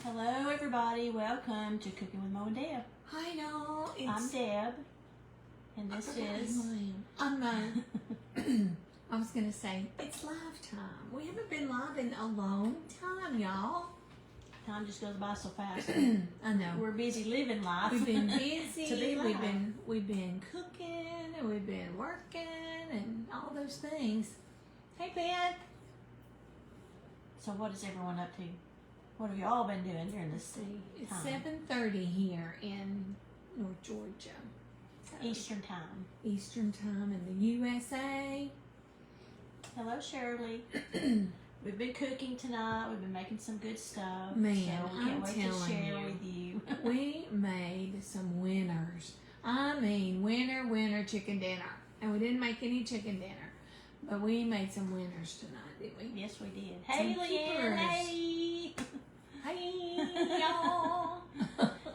Hello everybody, welcome to Cooking with Moe and Deb. Hi y'all, I'm Deb, and this is... I'm I was going to say, it's live time. We haven't been live in a long time, y'all. Time just goes by so fast. I know. We're busy living life. We've been busy, to be live. we've been cooking, and we've been working, and all those things. Hey, Ben. So what is everyone up to? What have you all been doing during this time? It's 7:30 here in North Georgia. So Eastern time. Eastern time in the USA. Hello Shirley. We've been cooking tonight. We've been making some good stuff. Man, so we can't I'm wait to telling share you. with you. We made some winners. I mean, winner chicken dinner. And we didn't make any chicken dinner, but we made some winners tonight, didn't we? Yes, we did. Hey, Leanne. Hey. Hey, y'all.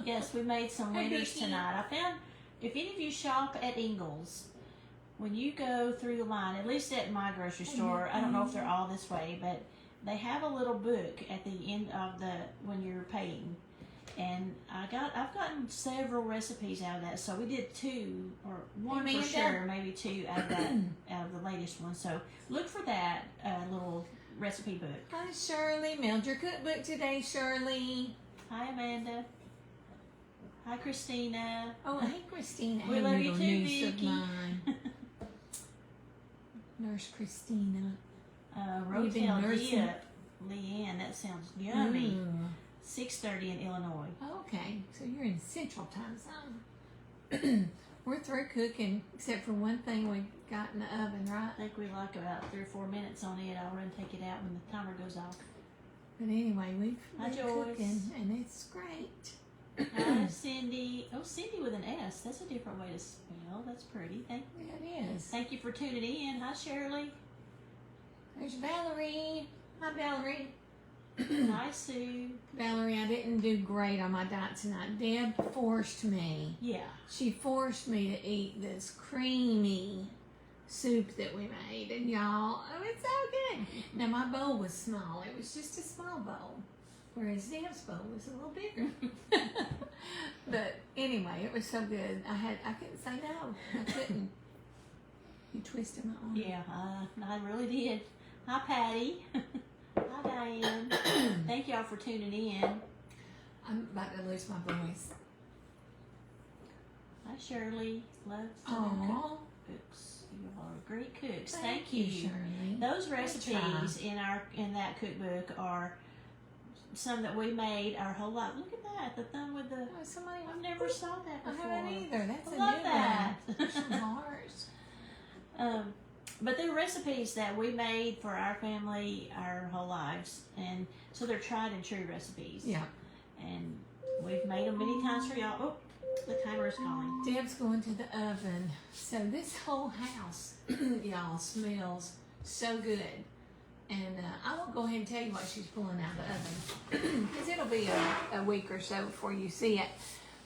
Yes, we made some Hey, winners Vicky. tonight. I found, if any of you shop at Ingles, when you go through the line, at least at my grocery store, I don't know if they're all this way, but they have a little book at the end of when you're paying. And I've gotten several recipes out of that. So we did two, or one for sure, maybe two out of that, out of the latest one. So look for that little recipe book. Hi, Shirley. Mailed your cookbook today, Shirley. Hi, Amanda. Hi, Christina. Oh, hey, Christina. We Hey, love you little too, niece of Vicky. mine. Nurse Christina. We've been Rotel nursing. dip. Leanne, that sounds yummy. Ooh. 6:30 in Illinois. Okay, so you're in Central Time Zone. We're through cooking, except for one thing we got in the oven, right? I think we like about 3 or 4 minutes on it. I'll run take it out when the timer goes off. But anyway, Hi, we're Joyce. cooking, and it's great. Hi, Cindy. Oh, Cindy with an S. That's a different way to spell. That's pretty. Yeah, it is. Thank you for tuning in. Hi, Shirley. There's Valerie. Hi, Valerie. Hi, Sue. Valerie, I didn't do great on my diet tonight. Deb forced me. Yeah. She forced me to eat this creamy soup that we made. And y'all, oh, it's so good. Now, my bowl was small. It was just a small bowl. Whereas Deb's bowl was a little bigger. But anyway, it was so good. I couldn't say no. I couldn't. You twisted my arm. Yeah, I really did. Hi, Patty. Hi, Diane. Thank y'all for tuning in. I'm about to lose my voice. Hi, Shirley. Love Aww. cooks. You are great cooks. Thank you, Shirley. Those recipes in that cookbook are some that we made our whole life. Look at that, the thumb with the. Oh, somebody. I've never saw that I before. haven't either. That's I a love new that. one. There's some hearts. But they're recipes that we made for our family our whole lives, and so they're tried and true recipes. Yeah. And we've made them many times for y'all. Oh, the timer is calling. Deb's going to the oven. So this whole house, y'all, smells so good. And I won't go ahead and tell you what she's pulling out of the oven, because it'll be a week or so before you see it.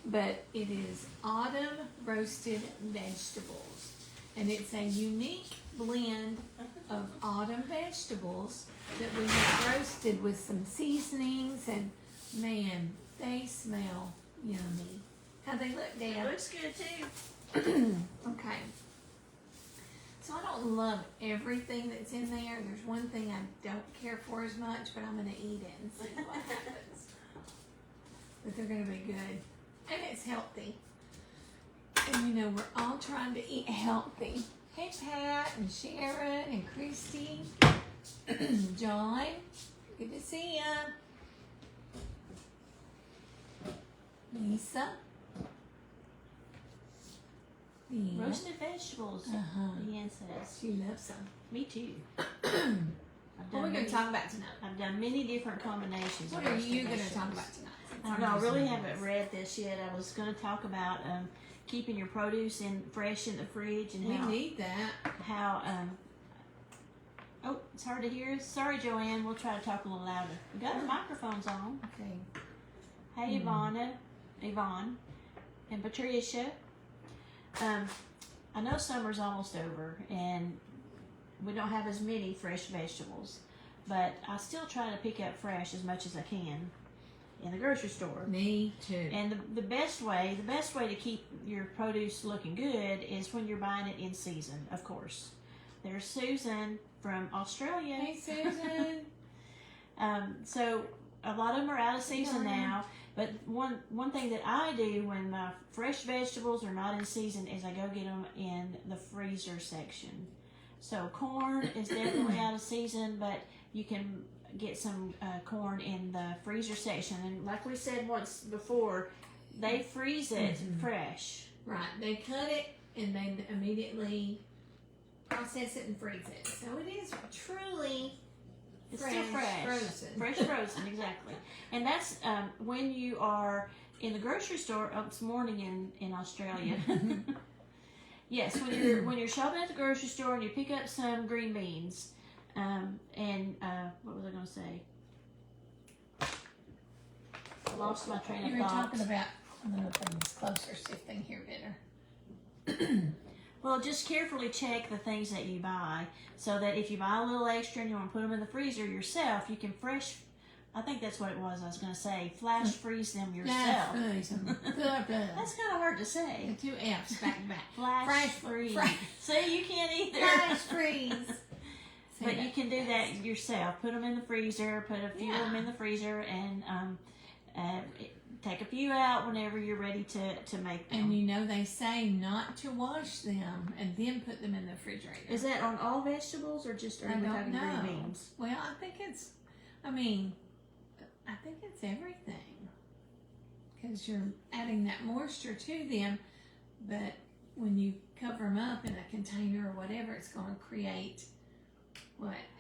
But it is autumn roasted vegetables. And it's a unique blend of autumn vegetables that we have roasted with some seasonings, and man, they smell yummy. How they look, It Deb? looks good too. Okay. So I don't love everything that's in there. There's one thing I don't care for as much, but I'm going to eat it and see what happens. But they're going to be good. And it's healthy. And you know, we're all trying to eat healthy. Hey, Pat and Sharon and Christy. John, good to see ya. Lisa. Yeah. Roasted vegetables. Uh-huh. Leanne says. She loves them. Me too. What are we going to talk about tonight? I've done many different combinations. What of are roasted you going to vegetables. talk about tonight? I don't know. I really haven't read this yet. I was going to talk about keeping your produce fresh in the fridge, and We need that. how oh, it's hard to hear. Sorry, Joanne. We'll try to talk a little louder. We got the microphones on. Okay. Hey, Yvonne, and Patricia. I know summer's almost over, and we don't have as many fresh vegetables, but I still try to pick up fresh as much as I can. in the grocery store. Me too. And the best way to keep your produce looking good is when you're buying it in season, of course. There's Susan from Australia. Hey, Susan. So a lot of them are out of season now. But one thing that I do when my fresh vegetables are not in season is I go get them in the freezer section. So corn is definitely out of season, but you can get some corn in the freezer section. And like we said once before, they freeze it fresh. Right. They cut it and then immediately process it and freeze it. So it is truly It's still fresh. Fresh frozen, exactly. And that's when you are in the grocery store. Oh, it's morning in Australia. Yes, when you're shopping at the grocery store and you pick up some green beans, and what was I going to say? I lost my train of thought. You were talking about. I'm going to bring this closer, see if they can hear better. Well, just carefully check the things that you buy so that if you buy a little extra and you want to put them in the freezer yourself, you can I think that's what it was I was going to say, flash freeze them yourself. That's That's kind of hard to say. The 2 F's back to back. Flash freeze. See, you can't either. Flash freeze. But you can do that yourself. Put them in the freezer, put a few of them in the freezer, and take a few out whenever you're ready to make them. And you know they say not to wash them and then put them in the refrigerator. Is that on all vegetables or just are you talking green beans? Well, I think it's everything. Because you're adding that moisture to them, but when you cover them up in a container or whatever, it's going to create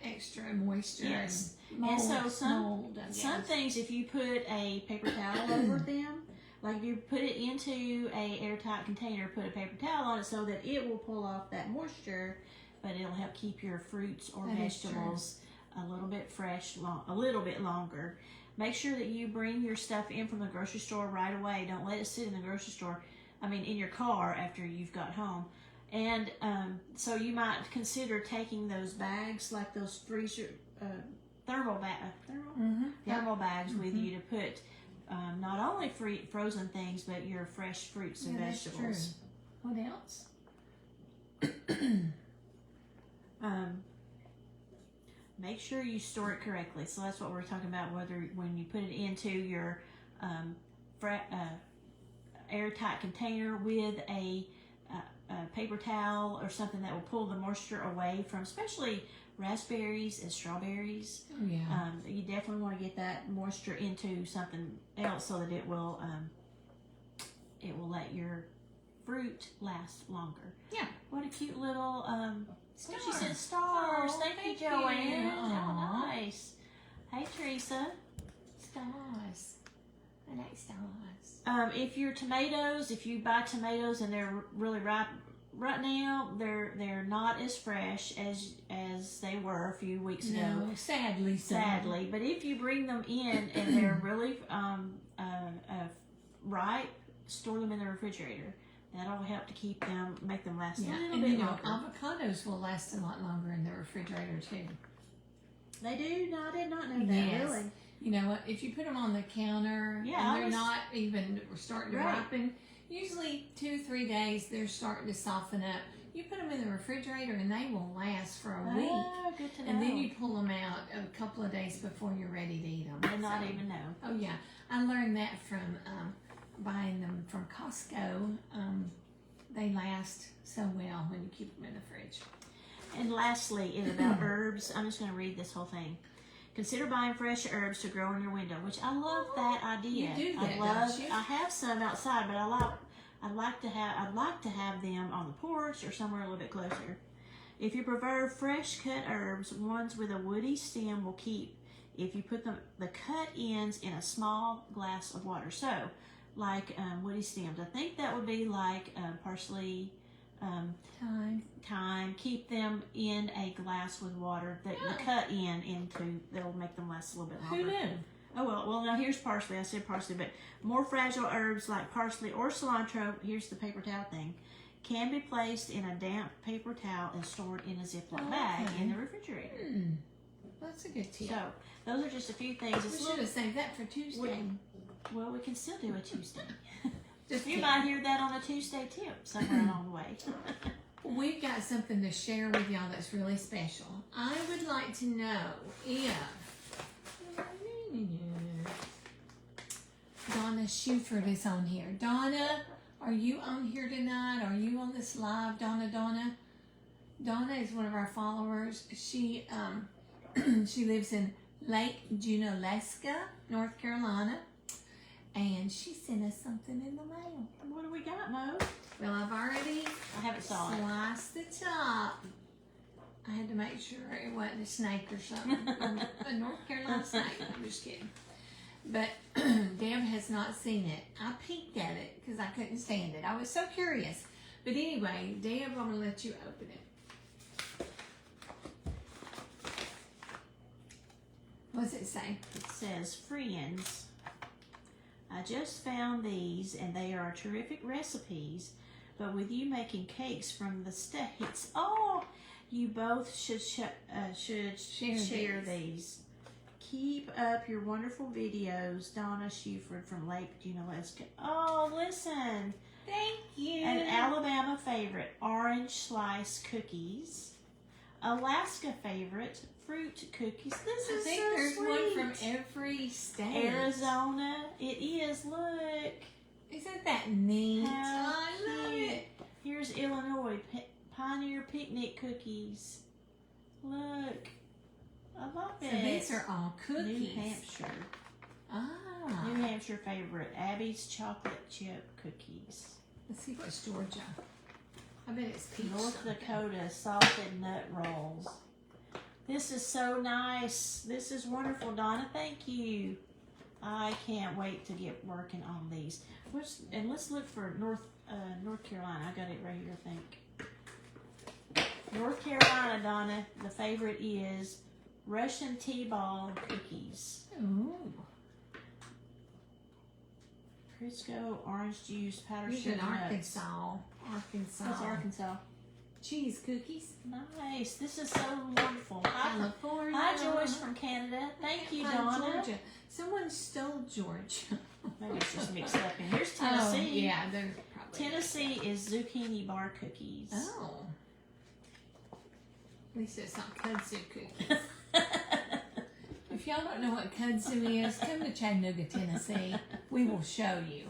extra moisture. Yes. Mold, and so mold, some things, if you put a paper towel over them, like if you put it into a airtight container, put a paper towel on it so that it will pull off that moisture, but it'll help keep your fruits or vegetables a little bit fresh, a little bit longer. Make sure that you bring your stuff in from the grocery store right away. Don't let it sit in the grocery store, in your car after you've got home. And so you might consider taking those bags, like those freezer thermal bags with you to put not only frozen things, but your fresh fruits and vegetables. What else? Make sure you store it correctly. So that's what we're talking about, when you put it into your airtight container with a paper towel or something that will pull the moisture away from, especially raspberries and strawberries. Oh, yeah. You definitely want to get that moisture into something else so that it will let your fruit last longer. Yeah. What a cute little Star. She said stars. Oh, thank you, thank Joanne. you. Oh, nice. Hey, Teresa. Stars. I like stars. If you buy tomatoes and they're really ripe right now, they're not as fresh as they were a few weeks ago. Sadly. But if you bring them in and they're really ripe, store them in the refrigerator. That'll help to make them last a little bit longer. Avocados will last a lot longer in the refrigerator too. They do? No, I did not know that. Really? You know what? If you put them on the counter and they're not even starting to ripen, usually 2-3 days they're starting to soften up. You put them in the refrigerator and they will last for a week. Oh, good to know. And then you pull them out a couple of days before you're ready to eat them. And not even know. Oh yeah, I learned that from buying them from Costco. They last so well when you keep them in the fridge. And lastly is about herbs. I'm just going to read this whole thing. Consider buying fresh herbs to grow in your window, which I love that idea. You do that, don't you? I have some outside, but I'd like to have them on the porch or somewhere a little bit closer. If you prefer fresh cut herbs, ones with a woody stem will keep if you put the cut ends in a small glass of water. So, like woody stems, I think that would be like parsley, thyme. Keep them in a glass with water. The cut that will make them last a little bit longer. Who knew? Oh well, now here's parsley. I said parsley, but more fragile herbs like parsley or cilantro. Here's the paper towel thing. Can be placed in a damp paper towel and stored in a Ziploc bag in the refrigerator. That's a good tip. So those are just a few things. We It's should have saved that for Tuesday. well, we can still do a Tuesday. Just You kidding. might hear that on a Tuesday tip somewhere along the way. We've got something to share with y'all that's really special. I would like to know if Donna Schuford is on here. Donna, are you on here tonight? Are you on this live, Donna? Donna is one of our followers. She she lives in Lake Junaluska, North Carolina, and she sent us something in the mail. What do we got, Mo? Well, I've already I haven't saw it. sliced the top. I had to make sure it wasn't a snake or something. A North Carolina snake. I'm just kidding. But Deb has not seen it. I peeked at it because I couldn't stand it. I was so curious. But anyway, Deb, I'm going to let you open it. What does it say? It says, friends, I just found these and they are terrific recipes, but with you making cakes from the States, you both should share these. Keep up your wonderful videos, Donna Schuford from Lake Junaluska. Oh, listen. Thank you. An Alabama favorite, orange slice cookies. Alaska favorite, fruit cookies. This I is think so there's sweet. one from every state. Arizona, it is. Look, Isn't that neat? how I love cute. it. Here's Illinois Pioneer picnic cookies. Look, I love So it. these are all cookies. New Hampshire. Ah. New Hampshire favorite, Abby's chocolate chip cookies. Let's see what's Georgia. I bet it's peach. North something. Dakota salted nut rolls. This is so nice. This is wonderful, Donna. Thank you. I can't wait to get working on these. And let's look for North Carolina. I got it right here, I think. North Carolina, Donna. The favorite is Russian tea ball cookies. Ooh. Crisco, orange juice, powdered These sugar in nuts. Arkansas. That's Arkansas. Cheese cookies. Nice. This is so wonderful. California. Hi, Joyce from Canada. Thank you, Hi, Donna. Georgia. Someone stole Georgia. Maybe it's just mixed up. And here's Tennessee. Oh, yeah, they're probably. Tennessee is zucchini bar cookies. Oh. At least it's not kudzu cookies. If y'all don't know what kudzu is, come to Chattanooga, Tennessee. We will show you.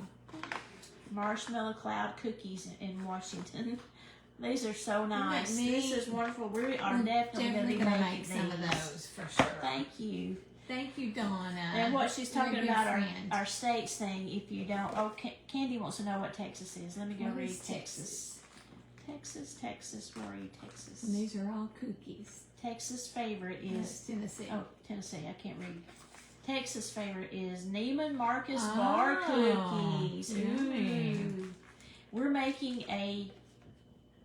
Marshmallow cloud cookies in Washington. These are so nice. Isn't that This neat? is wonderful. We are We're definitely going to be gonna making make some of these. those for sure. Thank you. Thank you, Donna. And what she's You're a talking good about friend. our states thing. If you don't, Candy wants to know what Texas is. Let me go What read is Texas. Texas. Where are you, Texas? And these are all cookies. Texas favorite Yes, is Tennessee. Tennessee. I can't read. Texas favorite is Neiman Marcus Oh, bar cookies. yummy. Ooh. We're making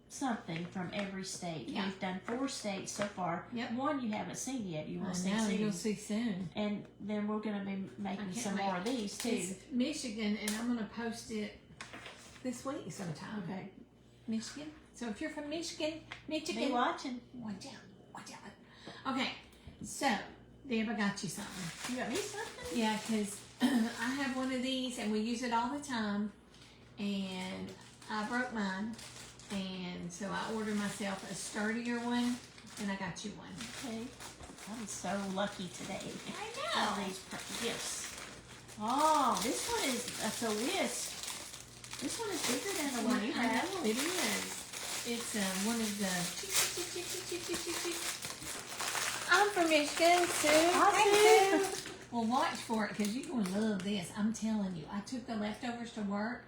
something from every state. Yeah. We've done 4 states so far. Yep. One you haven't seen yet. You will I see know, soon. you'll see soon. And then we're going to be making can't some wait. more of these too. It's Michigan, and I'm going to post it this week sometime. Okay. Michigan. So if you're from Michigan, Be watching. watch out. Okay, so Deb, I got you something. You got me something? Yeah, because I have one of these, and we use it all the time, and I broke mine, and so I ordered myself a sturdier one, and I got you one. Okay. I'm so lucky today. I All these gifts. Oh, this one is that's a whisk. This one is bigger than the one you I have. know, it is. It's one of the. I'm from Michigan, Sue. Hi, Hey, Sue. Well, watch for it because you're going to love this. I'm telling you. I took the leftovers to work,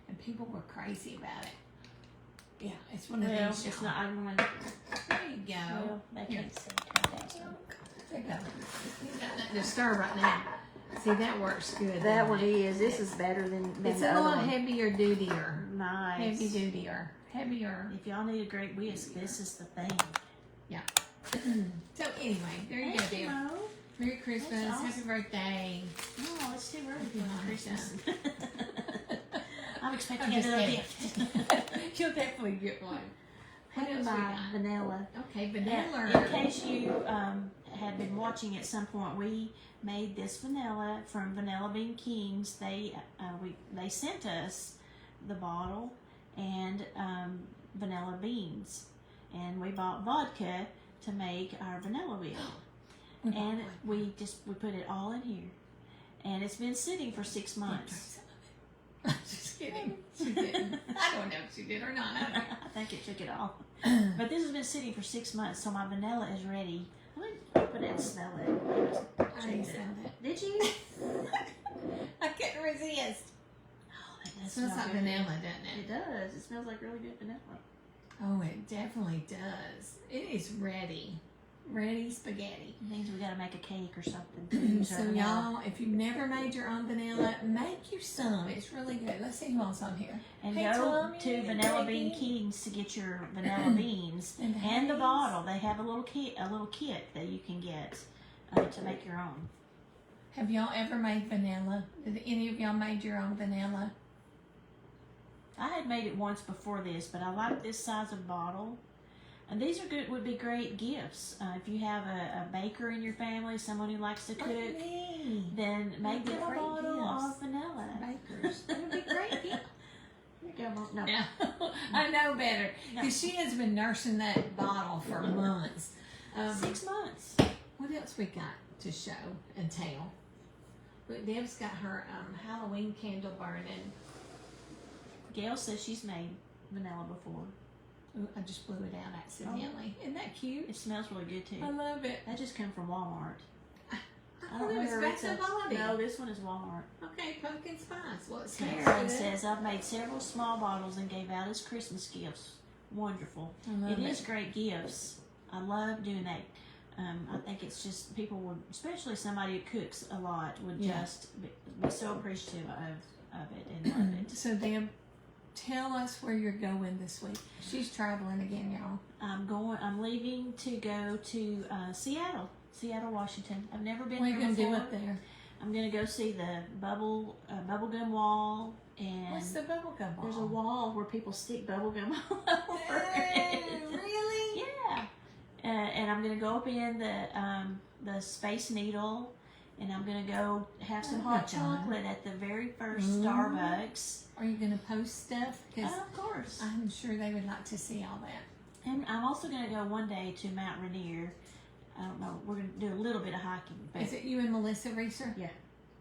and people were crazy about it. Yeah, it's one of Well, these. it's y'all. not. I want. There you go. Well, they Here. can't see. Turn faster. There you go. You got nothing to stir right now. See, that works good. That doesn't one it? is. This is better than It's the a other little one. heavier dutier. Nice. Heavy dutier. Heavier. If y'all need a great whisk, this is the thing. So anyway, there you go, Thank you, dear. Mo. Merry Christmas. That's awesome. Happy birthday. Oh, it's too early Happy for Christmas. I'm expecting I'm just another kidding. gift. You'll definitely get one. What else we By got? vanilla. Okay, And vanilla. in case you had been watching at some point, we made this vanilla from Vanilla Bean Kings. They sent us the bottle and vanilla beans, and we bought vodka to make our vanilla wheel. And we put it all in here, and it's been sitting for 6 months. I'm just kidding. She didn't. I don't know if she did or not. I think it took it all. But this has been sitting for 6 months, so my vanilla is ready. Let me open it and smell it. I smelled it. Did you? I couldn't resist. Oh, that does It smells smell like good. vanilla, doesn't it? It does. It smells like really good vanilla. Oh, it definitely does. It is ready. Ready spaghetti. It means we got to make a cake or something to use our So vanilla. y'all, if you've never made your own vanilla, make you some. It's really good. Let's see who else on here. And Hey, go Tommy to and Vanilla Bean Peggy. Kings to get your vanilla beans And and the Hayes. bottle. They have a little kit that you can get to make your own. Have y'all ever made vanilla? Did any of y'all made your own vanilla? I had made it once before this, but I like this size of bottle. And these are good. Would be great gifts if you have a baker in your family, someone who likes to cook. Me. Then make They're them a great bottle gifts. of vanilla. Bakers. It would be great. Here you go, Mom. No. Yeah. I know better. Because she has been nursing that bottle for months. 6 months. What else we got to show and tell? Look, Deb's got her Halloween candle burning. Gail says she's made vanilla before. Ooh, I just blew it out accidentally. Isn't that cute? It smells really good too. I love it. That just come from Walmart. I I thought it was where back it's to Bobby. No, this one is Walmart. Okay, pumpkin spice. Well, it smells Karen good. says, I've made several small bottles and gave out as Christmas gifts. Wonderful. I love It is great gifts. I love doing that. I think it's just people would, especially somebody who cooks a lot, would Yeah. just be so appreciative of it and love it. So, Deb, tell us where you're going this week. She's traveling again, y'all. I'm leaving to go to Seattle, Washington. I've never been What are you there going to do before. up there? I'm gonna go see the bubblegum wall, and What's the bubblegum ball? there's a wall where people stick bubblegum all over it. Really? Yeah. And I'm gonna go up in the Space Needle, and I'm gonna go have some hot chocolate at the very first Starbucks. Are you going to post stuff? Because Of course. I'm sure they would like to see all that. And I'm also gonna go one day to Mount Rainier. I don't know. We're gonna do a little bit of hiking. But Is it you and Melissa Reeser? Yeah.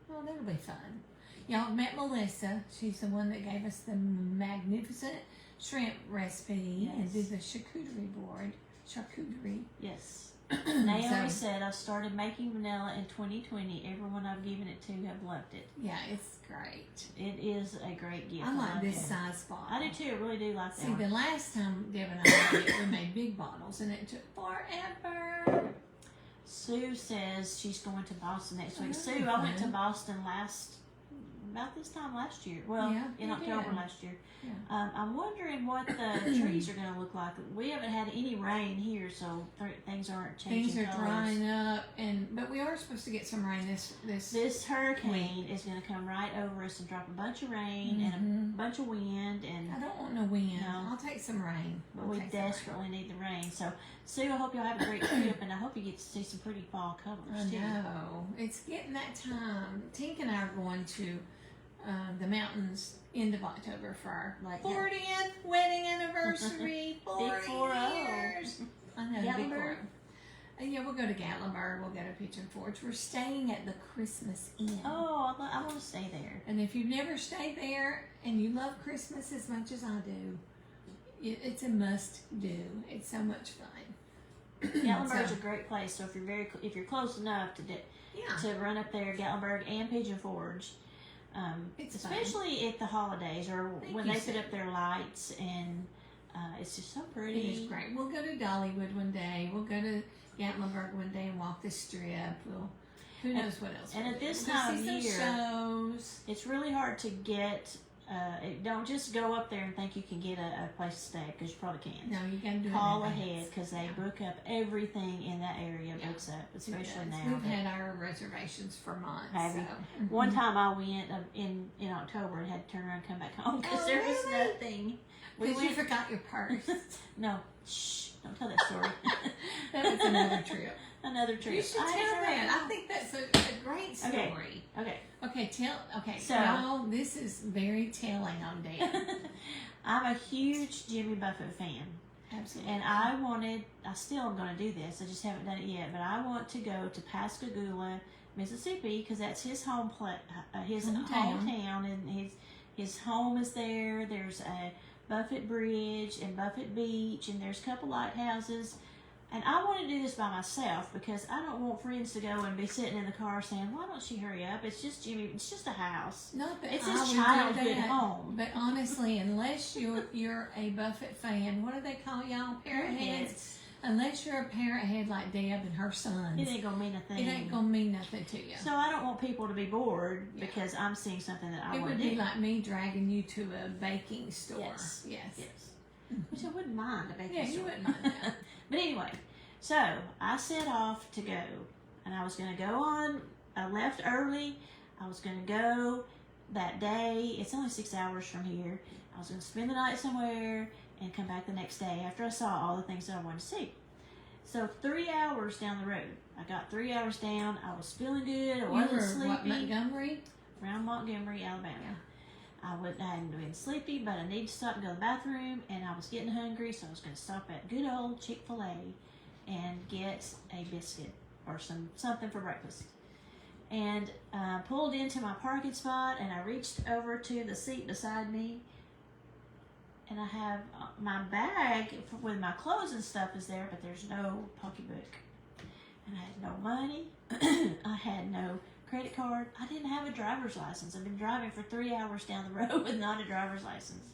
Well, that'll be fun. Y'all met Melissa. She's the one that gave us the magnificent shrimp recipe and Yes. did the charcuterie board. Charcuterie. Yes. Naomi So- said I started making vanilla in 2020. Everyone I've given it to have loved it. Yeah, it's great. It is a great gift. I like love this it. size bottle. I do too. I really do like that. See, one. the last time Deb and I made it, we made big bottles, and it took forever. Sue says she's going to Boston next week. Oh, Sue, I went to fun. Boston about this time last year. Well, Yeah, in you October did. last year. Yeah. I'm wondering what the trees are going to look like. We haven't had any rain here, so things aren't changing. Things are colors. drying up, but we are supposed to get some rain this. This hurricane is going to come right over us and drop a bunch of rain and a bunch of wind, and I don't want no wind. No. I'll take some rain. but I'll we take some rain. desperately need the rain. So, Sue, I hope y'all have a great trip, and I hope you get to see some pretty fall I colors too. know. It's getting that time. Tink and I are going to the mountains end of October for our Like 40th wedding anniversary. 40 Big 40. years. I know. Big Gatlinburg? 40. Yeah, we'll go to Gatlinburg. We'll go to Pigeon Forge. We're staying at the Christmas Inn. Oh, I want to stay there. And if you've never stayed there and you love Christmas as much as I do, it's a must do. It's so much fun. Gatlinburg's So- a great place. So if you're close enough Yeah. to run up there, Gatlinburg and Pigeon Forge, It's fun. especially at the holidays or Thank when you, they put Sue. up their lights, and it's just so It pretty. is great. We'll go to Dollywood one day. We'll go to Gatlinburg one day and walk the strip. Who knows what else? and we'll at do. this We'll go time see of some year- shows. It's really hard to get. Don't just go up there and think you can get a place to stay, because you probably can't. No, you gotta do Call it in ahead, advance. because they Yeah. book up everything in that area. Yeah. Books up, especially Yes, now. We've but- had our reservations for months. Have you? so. One time I went in October and had to turn around and come back home because Oh, there was really? nothing. We Because you went. forgot your purse. No, shh! Don't tell that story. That was another trip. another trip. You should I tell had to that. write I think that's a great story. Okay. Okay, Okay, So- y'all, this is very telling on Deb. I'm a huge Jimmy Buffett fan. Absolutely. And I still am going to do this. I just haven't done it yet. But I want to go to Pascagoula, Mississippi, because that's his his hometown, and his home is there. There's a Buffett Bridge and Buffett Beach, and there's a couple lighthouses. And I want to do this by myself because I don't want friends to go and be sitting in the car saying, "Why don't she hurry up? It's just Jimmy. It's just a house. Not that It's I his would do childhood that, home." But honestly, unless you're a Buffett fan, what do they call y'all? Parrot heads? Unless you're a parrot head like Deb and her sons, It ain't gonna mean a thing. it ain't gonna mean nothing to you. So I don't want people to be bored because I'm seeing something that I It want would to do. be like me dragging you to a baking store. Yes. Yes. Which I wouldn't mind a baking Yeah, store. you wouldn't mind that. But anyway, so I set off to go, and I was going to go on. I left early. I was going to go that day. It's only 6 hours from here. I was going to spend the night somewhere and come back the next day after I saw all the things that I wanted to see. So 3 hours down the road. I got 3 hours down. I was feeling good. I wasn't sleepy. What, Montgomery? Around Montgomery, Alabama. I hadn't been sleepy, but I needed to stop and go to the bathroom, and I was getting hungry, so I was going to stop at good old Chick-fil-A and get a biscuit or something for breakfast. And pulled into my parking spot, and I reached over to the seat beside me, and I have my bag with my clothes and stuff is there, but there's no pocketbook. And I had no money. I had no credit card. I didn't have a driver's license. I've been driving for 3 hours down the road with not a driver's license.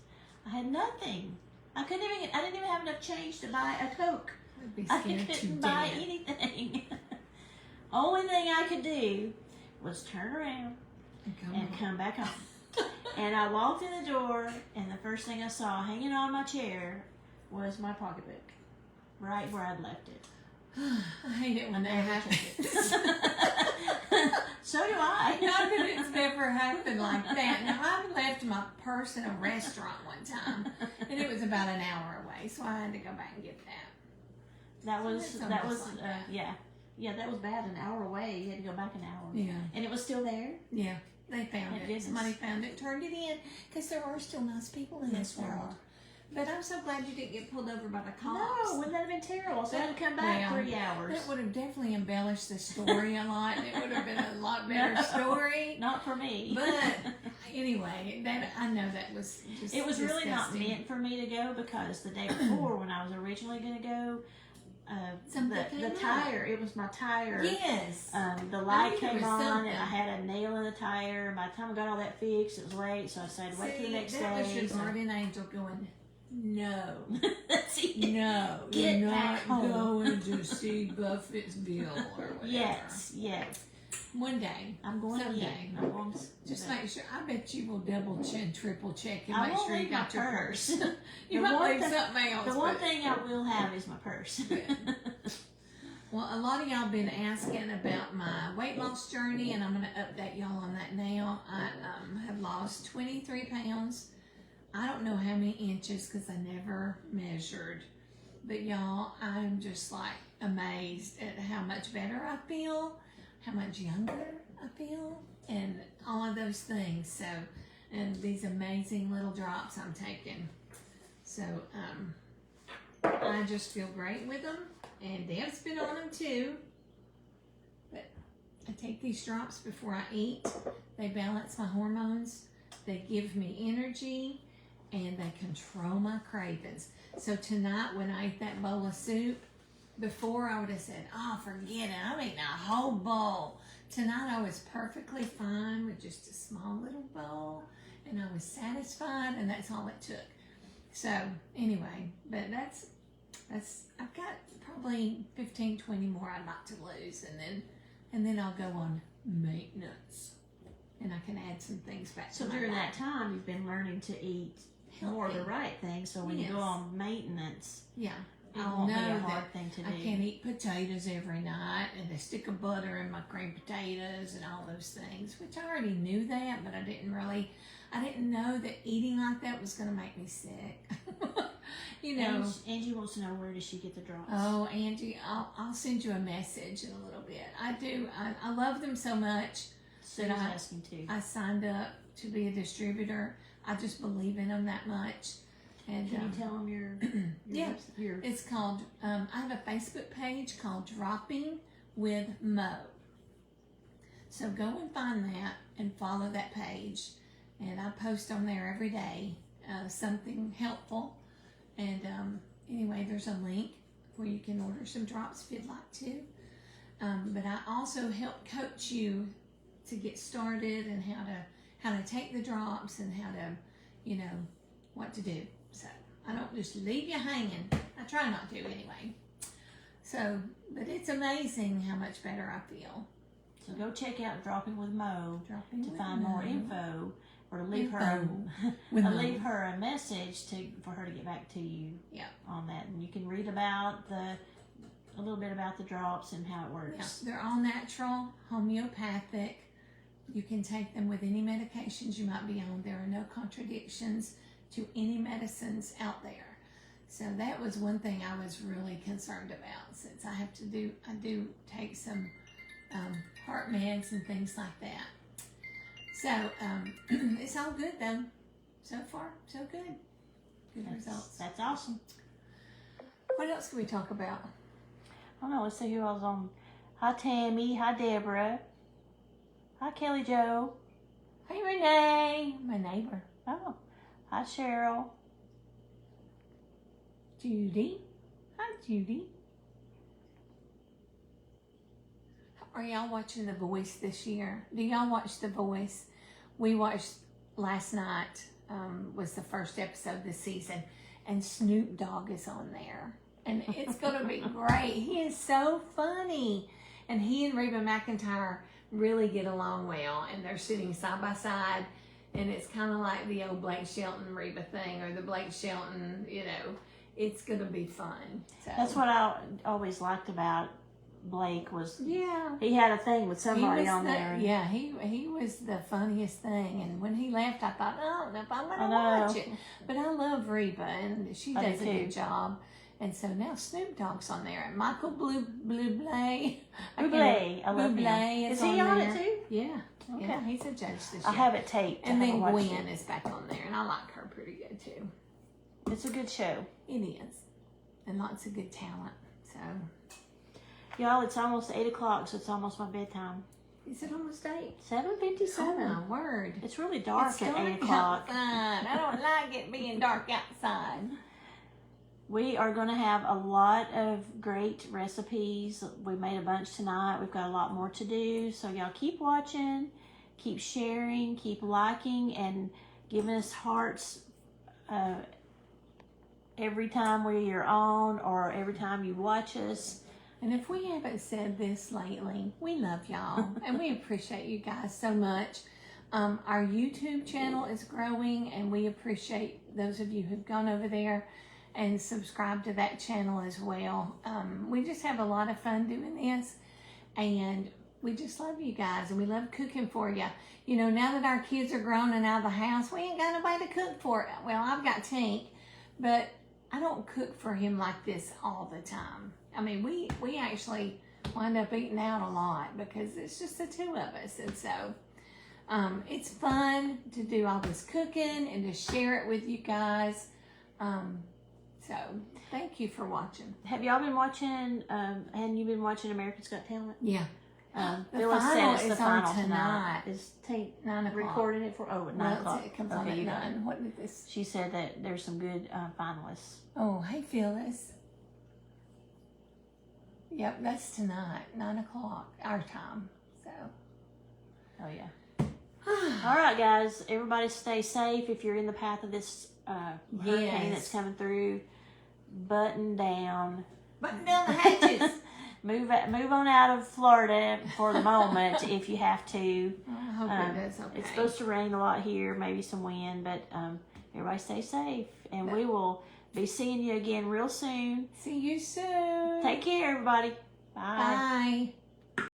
I had nothing. I didn't even have enough change to buy a Coke. I'd be I scared to couldn't buy death. anything. Only thing I could do was turn around and come back home. And I walked in the door, and the first thing I saw hanging on my chair was my pocketbook, right where I'd left it. I hate it when that happens. So do I. Not that it's never happened like that. Now, I left my purse in a restaurant one time, and it was about an hour away, so I had to go back and get that. That was It's almost like that. yeah, that was bad. An hour away, you had to go back an hour. Yeah. And it was still there. Yeah, they found Thank it. goodness. Somebody found it, turned it in, because there are still nice people in this there world. are. But I'm so glad you didn't get pulled over by the cops. No, wouldn't that have been terrible? So I had to come back Well, 3 hours. That would have definitely embellished the story a lot. It would have been a lot better story. Not for me. But anyway, I know that was just It was really not disgusting. meant for me to go because the day before, when I was originally going to go, Something the came up. tire, it was my tire. Yes. The light there came was on, something. and I had a nail in the tire. And by the time I got all that fixed, it was late, so I decided to wait till the next that day. was your so- guardian angel going, no, That's it. no, Get you're not back home. going to see Buffett's bill or whatever. Yes. One day, I'm going Someday. to. I'm going to. just make sure. I bet you will double check, triple check, and I make won't sure you leave my got your purse. purse. You The might one leave thing- something else. The one but- thing I will have is my purse. Well, a lot of y'all been asking about my weight loss journey, and I'm going to update y'all on that now. I have lost 23 pounds. I don't know how many inches because I never measured. But y'all, I'm just like amazed at how much better I feel, how much younger I feel, and all of those things. So, and these amazing little drops I'm taking. So, I just feel great with them. And Deb's been on them too. But I take these drops before I eat. They balance my hormones. They give me energy. And they control my cravings. So tonight when I ate that bowl of soup, before I would have said, oh, forget it. I'm eating a whole bowl. Tonight I was perfectly fine with just a small little bowl. And I was satisfied, and that's all it took. So anyway, but that's I've got probably 15, 20 more I'd like to lose, and then I'll go on maintenance, and I can add some things back. So to my during diet. that time, you've been learning to eat more of the Healthy. right things. So when you Yes. go on maintenance, Yeah, it I'll won't be know a hard that thing to do. I can't eat potatoes every night, and a stick of butter in my cream potatoes, and all those things. Which I already knew that, but I didn't know that eating like that was going to make me sick. You know. Angie wants to know, where does she get the drops? Oh, Angie, I'll send you a message in a little bit. I do. I love them so much Sue's asking too. I signed up to be a distributor. I just believe in them that much. And can you tell them your it's called, I have a Facebook page called Dropping with Moe. So go and find that and follow that page. And I post on there every day something helpful. And anyway, there's a link where you can order some drops if you'd like to. But I also help coach you to get started and how to take the drops and how to, what to do. So I don't just leave you hanging. I try not to anyway. So, but it's amazing how much better I feel. So go check out Dropping with Moe to find Moe. more info, or to leave her a message for her to get back to you on that. And you can read about a little bit about the drops and how it works. Yeah, they're all natural, homeopathic. You can take them with any medications you might be on. There are no contradictions to any medicines out there. So that was one thing I was really concerned about, since I do take some heart meds and things like that. So it's all good though. So far, so good. Good results. That's awesome. What else can we talk about? I don't know. Let's see who else on. Hi Tammy. Hi Deborah. Hi Kelly Jo. Hey Renee, my neighbor. Oh. Hi Cheryl. Judy. Hi Judy. Are y'all watching The Voice this year? Do y'all watch The Voice? We watched last night, was the first episode this season, and Snoop Dogg is on there. And it's going to be great. He is so funny. And he and Reba McEntire really get along well, and they're sitting side by side, and it's kind of like the old Blake Shelton Reba thing, or the Blake Shelton, it's going to be fun. So. That's what I always liked about Blake, was yeah, he had a thing with somebody on there. Yeah, he was the funniest thing, and when he left, I thought, I don't know if I'm going to watch it. But I love Reba, and she does a good job. And so now Snoop Dogg's on there, and Michael Bublé. I love him. Is he on it too? Yeah. Okay. Yeah, he's a judge this year. I have it taped. And then Gwen is back on there, and I like her pretty good too. It's a good show. It is. And lots of good talent. So, y'all, it's almost 8 o'clock, so it's almost my bedtime. Is it almost 8? 7:57. Oh my word. It's really dark at 8 Outside. o'clock. I don't like it being dark outside. We are going to have a lot of great recipes. We made a bunch tonight. We've got a lot more to do. So y'all keep watching, keep sharing, keep liking, and giving us hearts every time we are on, or every time you watch us. And if we haven't said this lately, we love y'all and we appreciate you guys so much. Our YouTube channel is growing, and we appreciate those of you who've gone over there and subscribe to that channel as well. We just have a lot of fun doing this, and we just love you guys, and we love cooking for you. Now that our kids are grown and out of the house, we ain't got nobody to cook for. Well, I've got Tink, but I don't cook for him like this all the time. I mean, we actually wind up eating out a lot because it's just the two of us, and so it's fun to do all this cooking and to share it with you guys. So, thank you for watching. Have y'all been watching, and you've been watching America's Got Talent? Yeah. Phyllis said it's the final tonight. Is Tank 9 o'clock. recording it for, at 9 o'clock. It comes on at 9. What is this? She said that there's some good finalists. Oh, hey, Phyllis. Yep, that's tonight, 9 o'clock, our time. So. Oh, yeah. All right, guys. Everybody stay safe. If you're in the path of this hurricane that's coming through, button down. Button down the hatches. Move on out of Florida for the moment if you have to. I hope it does okay. It's supposed to rain a lot here, maybe some wind, but everybody stay safe. And we will be seeing you again real soon. See you soon. Take care, everybody. Bye. Bye.